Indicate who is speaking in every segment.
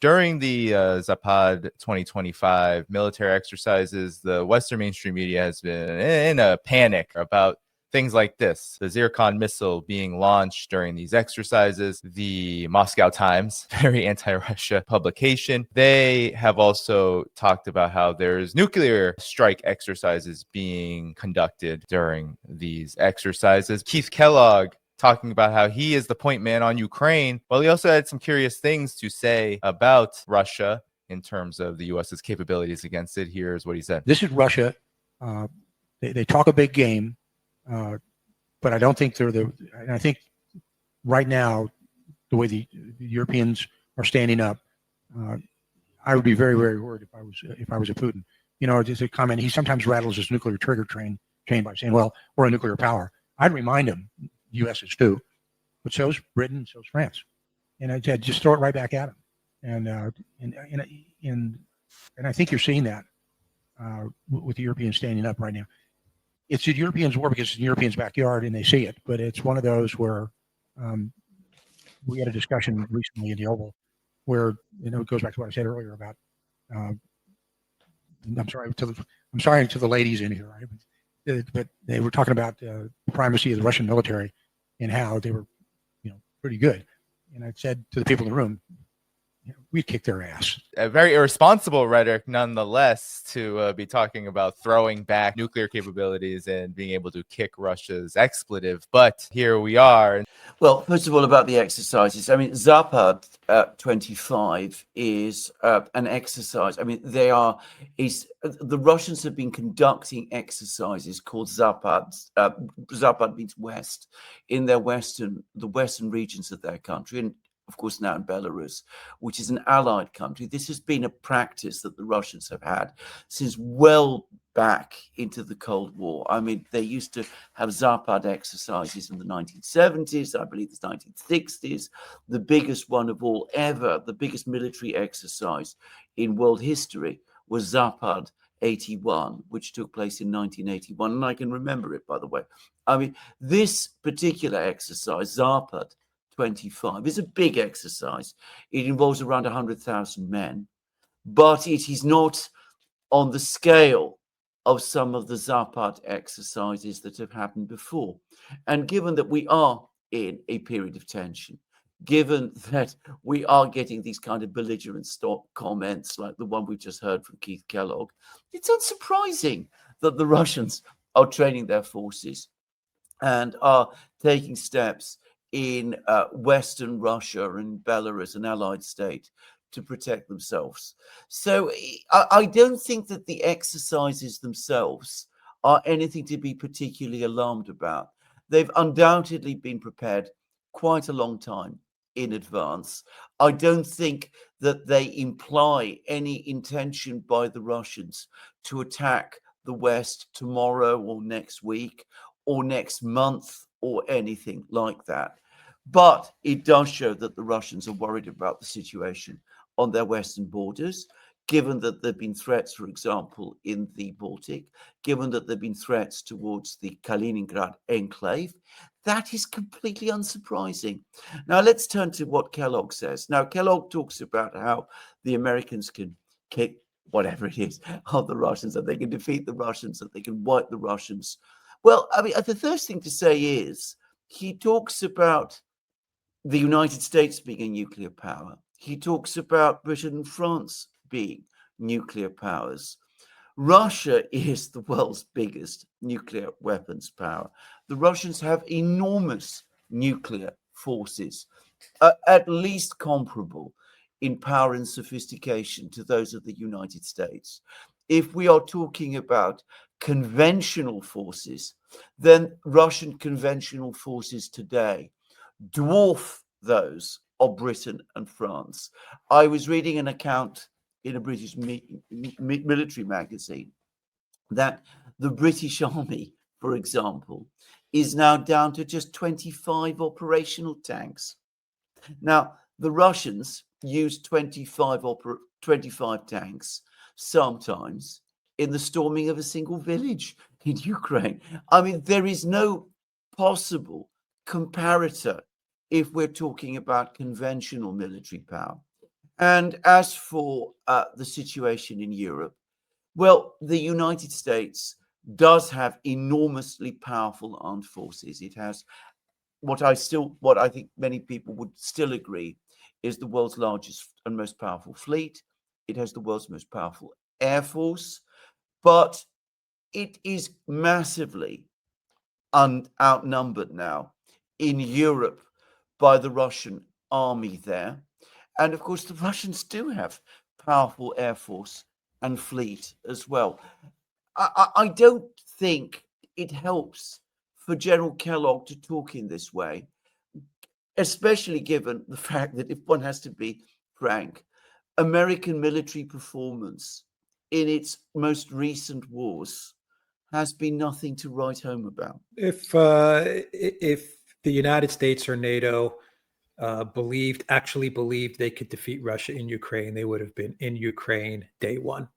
Speaker 1: During the Zapad 2025 military exercises, the Western mainstream media has been in a panic about things like this. The Zircon missile being launched during these exercises. The Moscow Times, very anti-Russia publication, they have also talked about how there's nuclear strike exercises being conducted during these exercises. Keith Kellogg talking about how he is the point man on Ukraine. Well, he also had some curious things to say about Russia in terms of the U.S.'s capabilities against it. Here's what he said.
Speaker 2: This is Russia. They talk a big game, but I don't think they're the. And I think right now, the way the Europeans are standing up, I would be very, very worried if I was a Putin. You know, just a comment. He sometimes rattles his nuclear trigger chain by saying, "Well, we're a nuclear power." I'd remind him. U.S. is too, but so's Britain, so's France, and I said just throw it right back at them, and I think you're seeing that with the Europeans standing up right now. It's the Europeans' war because it's the Europeans' backyard and they see it, but it's one of those where we had a discussion recently in the Oval where it goes back to what I said earlier about. I'm sorry to the ladies in here, right? But they were talking about the primacy of the Russian military and how they were, pretty good. And I said to the people in the room, we'd kick their ass.
Speaker 1: A very irresponsible rhetoric, nonetheless, to be talking about throwing back nuclear capabilities and being able to kick Russia's expletive. But here we are.
Speaker 3: Well, first of all, about the exercises. I mean, Zapad 25 is an exercise. I mean, the Russians have been conducting exercises called Zapad. Zapad means west in the western regions of their country, and of course now in Belarus, which is an allied country. This has been a practice that the Russians have had since well back into the Cold War. I mean, they used to have Zapad exercises in the 1970s, I believe the 1960s. The biggest one of all ever, the biggest military exercise in world history was Zapad 81, which took place in 1981. And I can remember it, by the way. I mean, this particular exercise, Zapad 25, is a big exercise. It involves around 100,000 men, but it is not on the scale of some of the Zapad exercises that have happened before. And given that we are in a period of tension, given that we are getting these kind of belligerent comments like the one we've just heard from Keith Kellogg, it's unsurprising that the Russians are training their forces and are taking steps in Western Russia and Belarus, an allied state, to protect themselves. So I don't think that the exercises themselves are anything to be particularly alarmed about. They've undoubtedly been prepared quite a long time in advance. I don't think that they imply any intention by the Russians to attack the West tomorrow or next week or next month or anything like that. But it does show that the Russians are worried about the situation on their western borders, given that there have been threats, for example, in the Baltic, given that there have been threats towards the Kaliningrad enclave. That is completely unsurprising. Now, let's turn to what Kellogg says. Now, Kellogg talks about how the Americans can kick whatever it is of the Russians, that they can defeat the Russians, that they can wipe the Russians. Well, I mean, the first thing to say is he talks about the United States being a nuclear power. He talks about Britain and France being nuclear powers. Russia is the world's biggest nuclear weapons power. The Russians have enormous nuclear forces, at least comparable in power and sophistication to those of the United States. If we are talking about conventional forces, then Russian conventional forces today dwarf those of Britain and France. I was reading an account in a British military magazine that the British Army, for example, is now down to just 25 operational tanks. Now, the Russians use 25 tanks sometimes in the storming of a single village in Ukraine. I mean, there is no possible comparator if we're talking about conventional military power. And as for the situation in Europe, well, the United States does have enormously powerful armed forces. It has what I think many people would still agree is the world's largest and most powerful fleet. It has the world's most powerful air force, but it is massively outnumbered now in Europe by the Russian army there. And of course, the Russians do have powerful air force and fleet as well. I don't think it helps for General Kellogg to talk in this way, especially given the fact that, if one has to be frank, American military performance in its most recent wars has been nothing to write home about.
Speaker 4: If the United States or NATO actually believed they could defeat Russia in Ukraine, they would have been in Ukraine day one.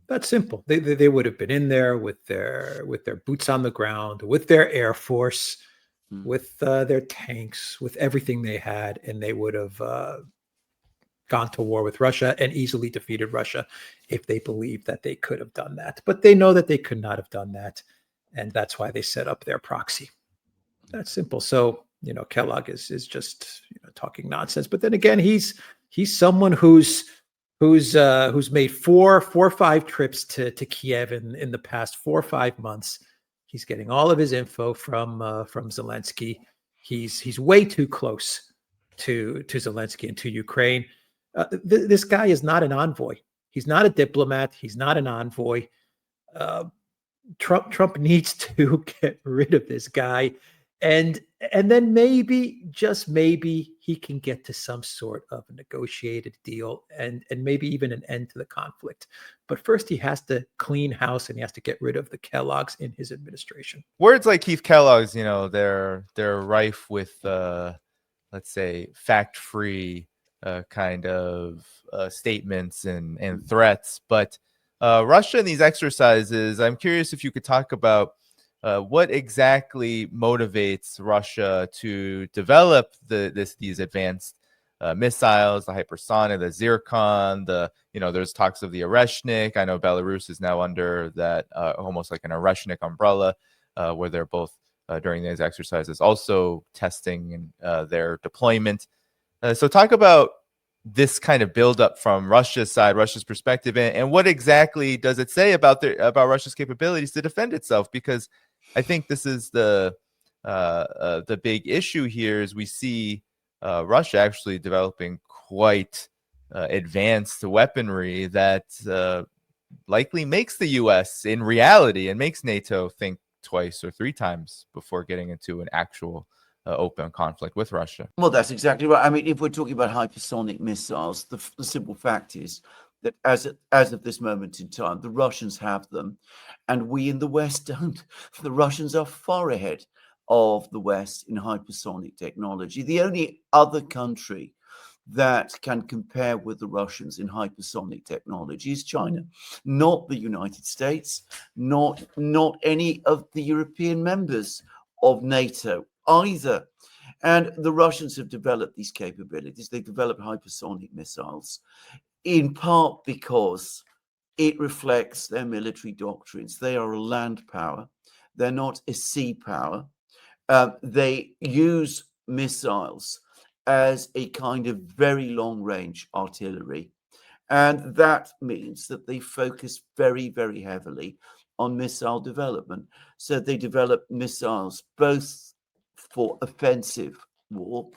Speaker 4: That's simple. They would have been in there with their boots on the ground, with their air force, with their tanks, with everything they had, and they would have gone to war with Russia and easily defeated Russia if they believed that they could have done that. But they know that they could not have done that, and that's why they set up their proxy. That's simple. So, Kellogg is just talking nonsense. But then again, he's someone who's made four or five trips to Kiev in the past 4 or 5 months. He's getting all of his info from Zelensky. He's way too close to Zelensky and to Ukraine. This guy is not an envoy. He's not a diplomat. He's not an envoy. Trump needs to get rid of this guy, and then maybe, just maybe, he can get to some sort of a negotiated deal and maybe even an end to the conflict. But first, he has to clean house, and he has to get rid of the Kellogg's in his administration.
Speaker 1: Words like Keith Kellogg's, they're rife with, let's say, fact-free kind of statements and threats. But Russia in these exercises, I'm curious if you could talk about what exactly motivates Russia to develop these advanced missiles, the hypersonic, the Zircon, there's talks of the Oreshnik. I know Belarus is now under that almost like an Oreshnik umbrella, where they're both during these exercises also testing their deployment. So talk about this kind of buildup from Russia's side, Russia's perspective, and what exactly does it say about Russia's capabilities to defend itself? Because I think this is the big issue here. Is we see Russia actually developing quite advanced weaponry that likely makes the U.S. in reality and makes NATO think twice or three times before getting into an actual open conflict with Russia.
Speaker 3: Well, that's exactly right. I mean, if we're talking about hypersonic missiles, the simple fact is that as of this moment in time, the Russians have them, and we in the West don't. The Russians are far ahead of the West in hypersonic technology. The only other country that can compare with the Russians in hypersonic technology is China, not the United States, not any of the European members of NATO either. And the Russians have developed these capabilities. They developed hypersonic missiles in part because it reflects their military doctrines. They are a land power. They're not a sea power. They use missiles as a kind of very long-range artillery. And that means that they focus very, very heavily on missile development. So they develop missiles both for offensive war,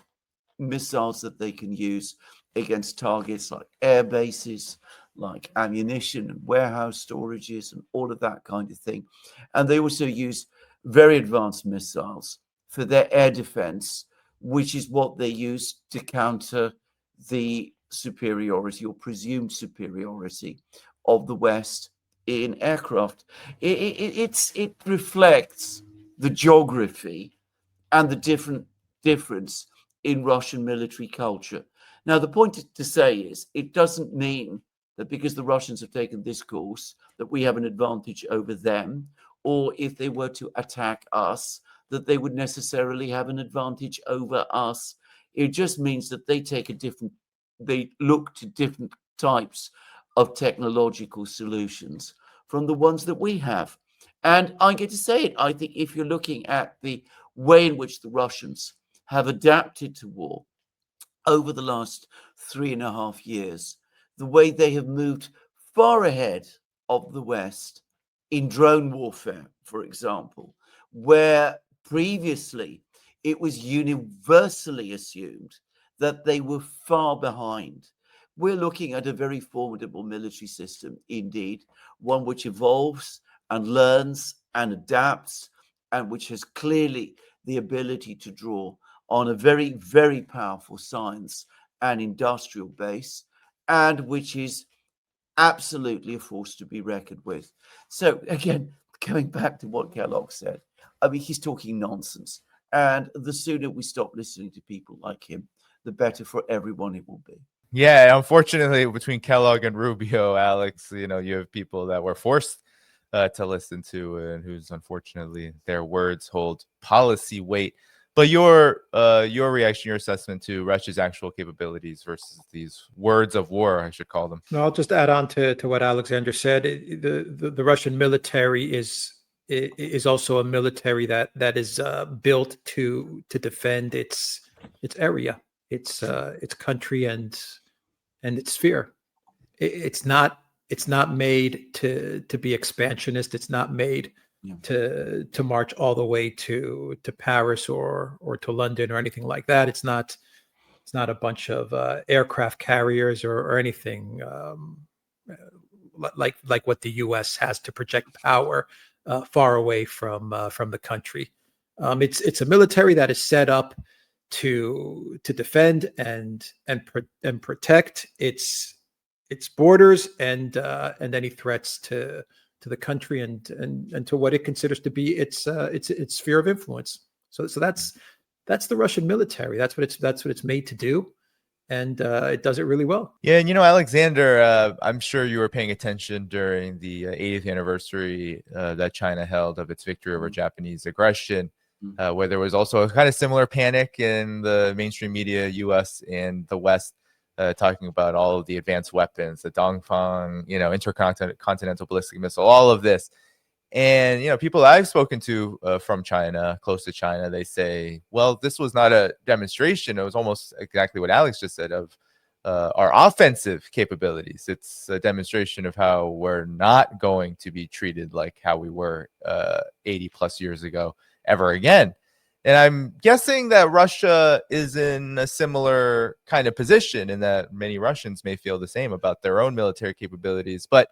Speaker 3: missiles that they can use against targets like air bases, like ammunition and warehouse storages and all of that kind of thing. And they also use very advanced missiles for their air defense, which is what they use to counter the superiority or presumed superiority of the West in aircraft. It reflects the geography and the difference in Russian military culture. Now, the point to say is it doesn't mean that because the Russians have taken this course that we have an advantage over them, or if they were to attack us, that they would necessarily have an advantage over us. It just means that they take a different they look to different types of technological solutions from the ones that we have. And I get to say it. I think if you're looking at the way in which the Russians have adapted to war over the last 3.5 years, the way they have moved far ahead of the West in drone warfare, for example, where previously it was universally assumed that they were far behind. We're looking at a very formidable military system indeed, one which evolves and learns and adapts, and which has clearly the ability to draw on a very, very powerful science and industrial base, and which is absolutely a force to be reckoned with. So again, going back to what Kellogg said, I mean, he's talking nonsense. And the sooner we stop listening to people like him, the better for everyone it will be.
Speaker 1: Yeah, unfortunately, between Kellogg and Rubio, Alex, you have people that were forced to listen to, and whose unfortunately their words hold policy weight. But your reaction, your assessment to Russia's actual capabilities versus these words of war, I should call them.
Speaker 4: No, I'll just add on to what Alexander said. The Russian military is also a military that is built to defend its area, its country and its sphere. It's not made to be expansionist. It's not made to march all the way to Paris or to London or anything like that. It's not a bunch of aircraft carriers or anything like what the U.S. has to project power far away from the country. It's a military that is set up to defend and protect its borders and any threats to the country and to what it considers to be its sphere of influence. So that's the Russian military. That's what it's made to do, and it does it really well.
Speaker 1: Yeah, and Alexander, I'm sure you were paying attention during the 80th anniversary that China held of its victory over Japanese aggression, where there was also a kind of similar panic in the mainstream media, U.S. and the West, talking about all of the advanced weapons, the Dhaiphong, intercontinental ballistic missile, all of this. And, people I've spoken to from China, close to China, they say, well, this was not a demonstration. It was almost exactly what Alex just said of our offensive capabilities. It's a demonstration of how we're not going to be treated like how we were 80 plus years ago ever again. And I'm guessing that Russia is in a similar kind of position, and that many Russians may feel the same about their own military capabilities. But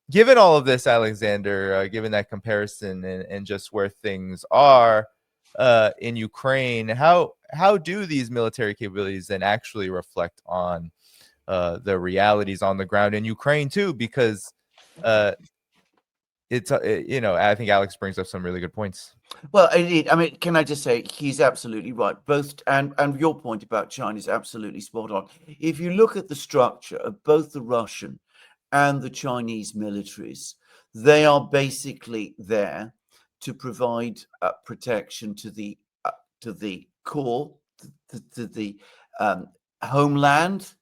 Speaker 1: given all of this, Alexander, given that comparison and just where things are in Ukraine, how do these military capabilities then actually reflect on the realities on the ground in Ukraine too? Because I think Alex brings up some really good points.
Speaker 3: Well, indeed. I mean, can I just say he's absolutely right. Both and your point about China is absolutely spot on. If you look at the structure of both the Russian and the Chinese militaries, they are basically there to provide protection to the core, to the homeland,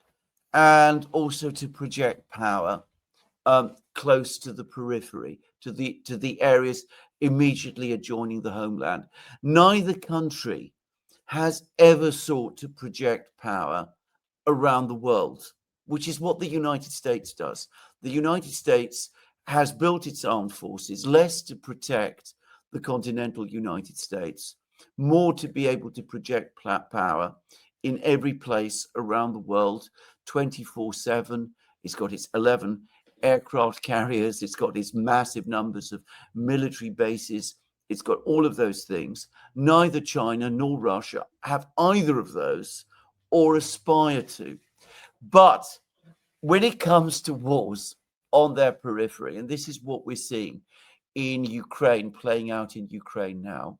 Speaker 3: and also to project power close to the periphery, to the areas immediately adjoining the homeland. Neither country has ever sought to project power around the world, which is what the United States does. The United States has built its armed forces less to protect the continental United States, more to be able to project power in every place around the world 24/7. It's got its 11 aircraft carriers. It's got its massive numbers of military bases. It's got all of those things. Neither China nor Russia have either of those or aspire to. But when it comes to wars on their periphery, and this is what we're seeing in Ukraine, playing out in Ukraine now,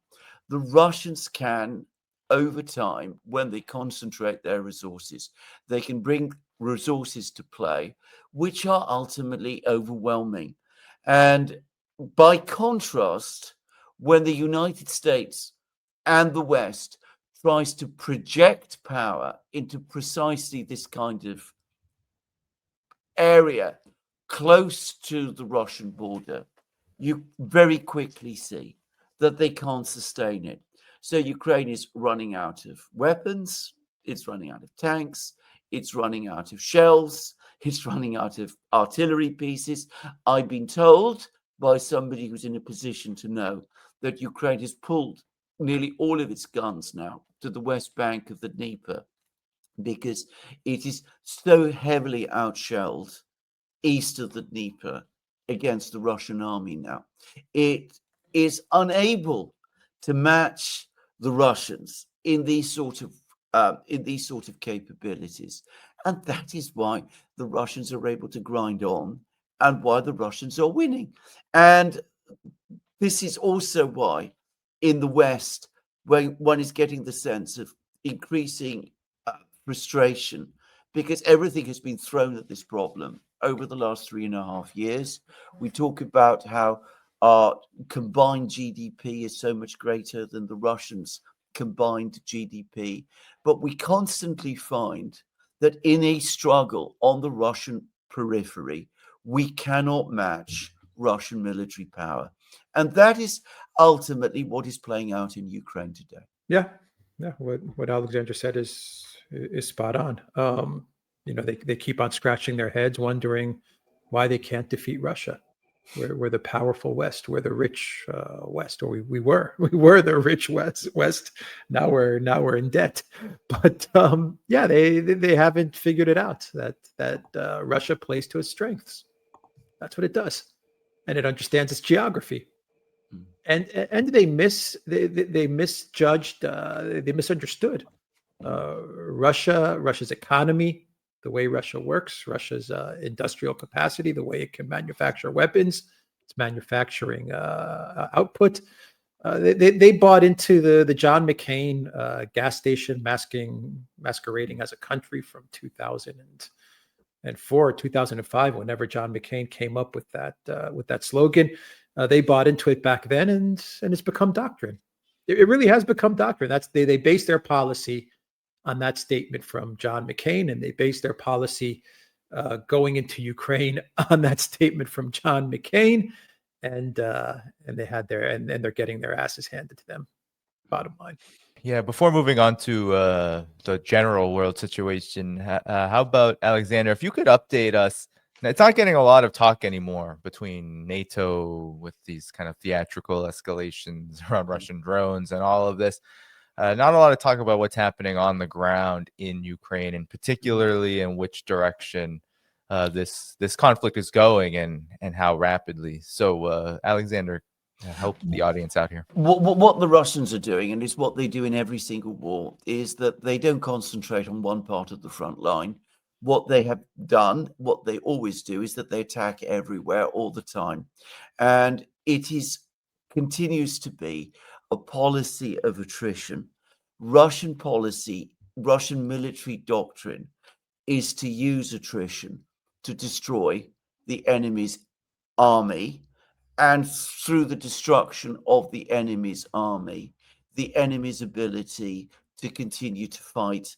Speaker 3: the Russians can, over time, when they concentrate their resources, they can bring resources to play, which are ultimately overwhelming. And by contrast, when the United States and the West tries to project power into precisely this kind of area close to the Russian border, you very quickly see that they can't sustain it. So Ukraine is running out of weapons, it's running out of tanks, it's running out of shells, it's running out of artillery pieces. I've been told by somebody who's in a position to know that Ukraine has pulled nearly all of its guns now to the west bank of the Dnieper because it is so heavily outshelled east of the Dnieper against the Russian army now. It is unable to match the Russians in these sort of capabilities, and that is why the Russians are able to grind on, and why the Russians are winning. And this is also why, in the West, when one is getting the sense of increasing frustration, because everything has been thrown at this problem over the last 3.5 years. We talk about how our combined GDP is so much greater than the Russians' combined GDP, but we constantly find that in a struggle on the Russian periphery, we cannot match Russian military power. And that is ultimately what is playing out in Ukraine today.
Speaker 4: Yeah. What Alexander said is spot on. They keep on scratching their heads, wondering why they can't defeat Russia. We're the powerful West. We're the rich West, or we were the rich West. Now we're in debt. But they haven't figured it out that Russia plays to its strengths. That's what it does, and it understands its geography. And they misjudged. They misunderstood Russia's economy, the way Russia works, Russia's industrial capacity, the way it can manufacture weapons, its manufacturing output. They bought into the John McCain gas station masquerading as a country from 2004, 2005, whenever John McCain came up with that slogan. They bought into it back then, and it's become doctrine. It really has become doctrine. They base their policy on that statement from John McCain, and they base their policy going into Ukraine on that statement from John McCain, and they're getting their asses handed to them. Bottom line.
Speaker 1: Yeah. Before moving on to the general world situation, how about, Alexander, if you could update us? It's not getting a lot of talk anymore between NATO with these kind of theatrical escalations around Russian drones and all of this. Not a lot of talk about what's happening on the ground in Ukraine, and particularly in which direction this conflict is going and how rapidly. So, Alexander, help the audience out here.
Speaker 3: What the Russians are doing, and it's what they do in every single war, is that they don't concentrate on one part of the front line. What they have done, what they always do, is that they attack everywhere all the time. And it continues to be a policy of attrition. Russian military doctrine is to use attrition to destroy the enemy's army. And through the destruction of the enemy's army, the enemy's ability to continue to fight,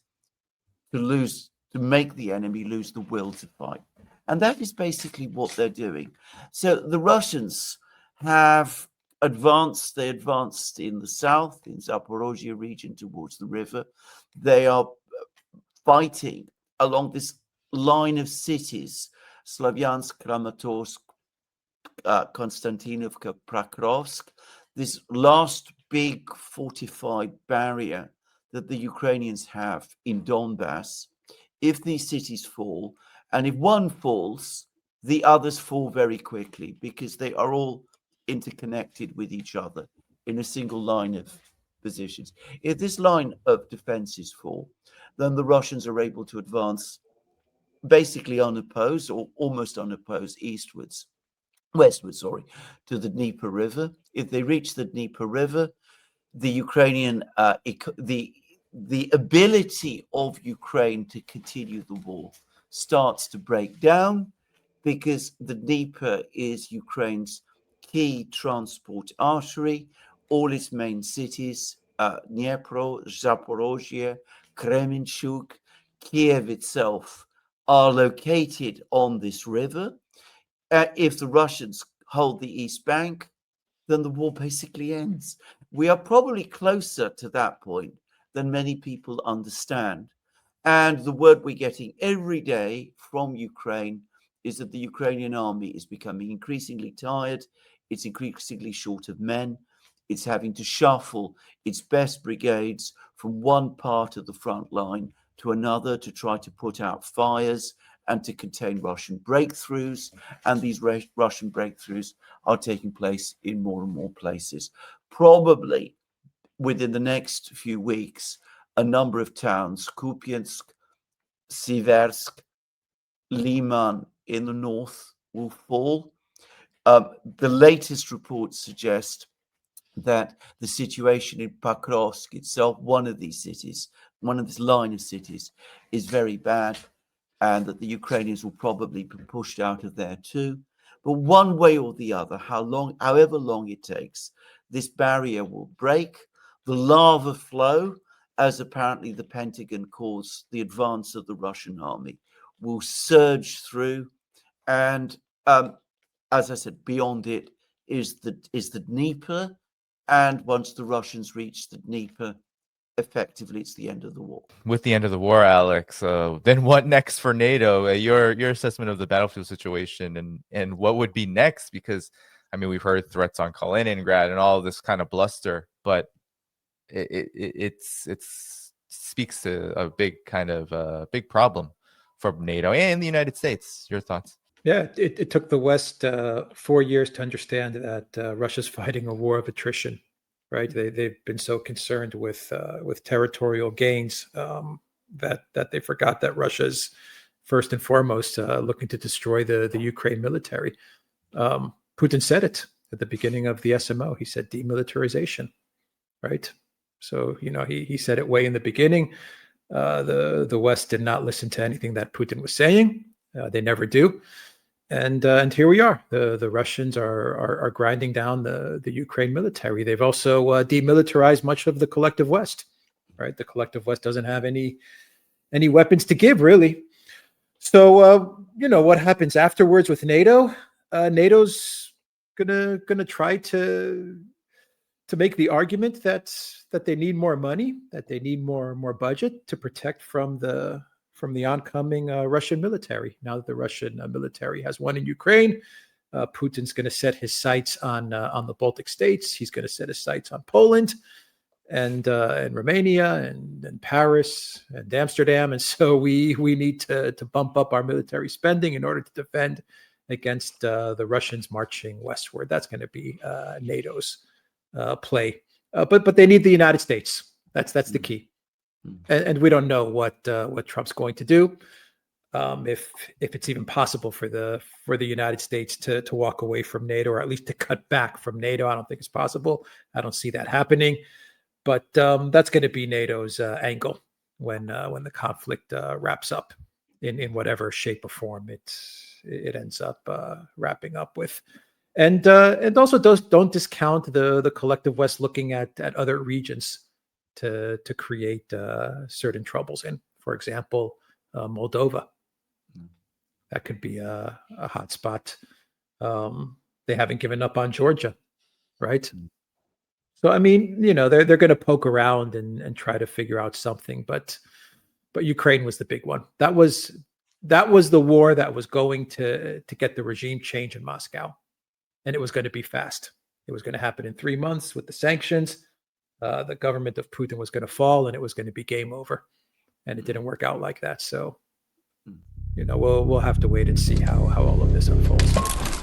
Speaker 3: to make the enemy lose the will to fight. And that is basically what they're doing. So the Russians have advanced. They advanced in the south, in Zaporozhye region towards the river. They are fighting along this line of cities, Slavyansk, Kramatorsk, Konstantinovka, Prakrovsk, this last big fortified barrier that the Ukrainians have in Donbass. If these cities fall, and if one falls, the others fall very quickly because they are all interconnected with each other in a single line of positions. If this line of defenses fall, then the Russians are able to advance basically unopposed or almost unopposed westwards, to the Dnieper River. If they reach the Dnieper River, the Ukrainian the ability of Ukraine to continue the war starts to break down, because the Dnieper is Ukraine's key transport artery. All its main cities Dnipro, Zaporozhye, Kremenchuk, Kiev itself are located on this river. If the Russians hold the East Bank, then the war basically ends. We are probably closer to that point than many people understand. And the word we're getting every day from Ukraine is that the Ukrainian army is becoming increasingly tired. It's increasingly short of men. It's having to shuffle its best brigades from one part of the front line to another to try to put out fires and to contain Russian breakthroughs. And these Russian breakthroughs are taking place in more and more places. Probably within the next few weeks, a number of towns, Kupiansk, Siversk, Liman in the north, will fall. The latest reports suggest that the situation in Pakrovsk itself, one of these cities, one of this line of cities, is very bad, and that the Ukrainians will probably be pushed out of there too. But one way or the other, however long it takes, this barrier will break. The lava flow, as apparently the Pentagon calls the advance of the Russian army, will surge through. And as I said, beyond it is the Dnieper. And once the Russians reach the Dnieper, effectively it's the end of the war.
Speaker 1: With the end of the war, Alex, then what next for NATO? Your assessment of the battlefield situation and what would be next? Because I mean, we've heard threats on Kaliningrad and all this kind of bluster, but it speaks to a big kind of big problem for NATO and the United States. Your thoughts?
Speaker 4: Yeah, it took the West 4 years to understand that Russia's fighting a war of attrition, right? They've been so concerned with territorial gains that they forgot that Russia's first and foremost looking to destroy the Ukraine military. Putin said it at the beginning of the SMO. He said demilitarization, right? So he said it way in the beginning. The West did not listen to anything that Putin was saying. They never do. And here we are. The Russians are grinding down the Ukraine military. They've also demilitarized much of the collective West, right? The collective West doesn't have any weapons to give, really. So what happens afterwards with NATO? NATO's gonna try to make the argument that they need more money, that they need more budget to protect from the oncoming Russian military. Now that the Russian military has won in Ukraine, Putin's going to set his sights on the Baltic states. He's going to set his sights on Poland and Romania and Paris and Amsterdam. And so we need to bump up our military spending in order to defend against the Russians marching westward. That's going to be NATO's play. But they need the United States. That's the key. And we don't know what Trump's going to do, if it's even possible for the United States to walk away from NATO, or at least to cut back from NATO. I don't think it's possible. I don't see that happening. But that's going to be NATO's angle when the conflict wraps up in whatever shape or form it ends up wrapping up with. And also don't discount the collective West looking at other regions to create certain troubles in. For example, Moldova. That could be a hot spot. They haven't given up on Georgia, right? So I mean, they're going to poke around and try to figure out something, but Ukraine was the big one. That was the war that was going to get the regime change in Moscow, and it was going to be fast. It was going to happen in 3 months with the sanctions. The government of Putin was going to fall, and it was going to be game over, and it didn't work out like that. So, we'll have to wait and see how all of this unfolds.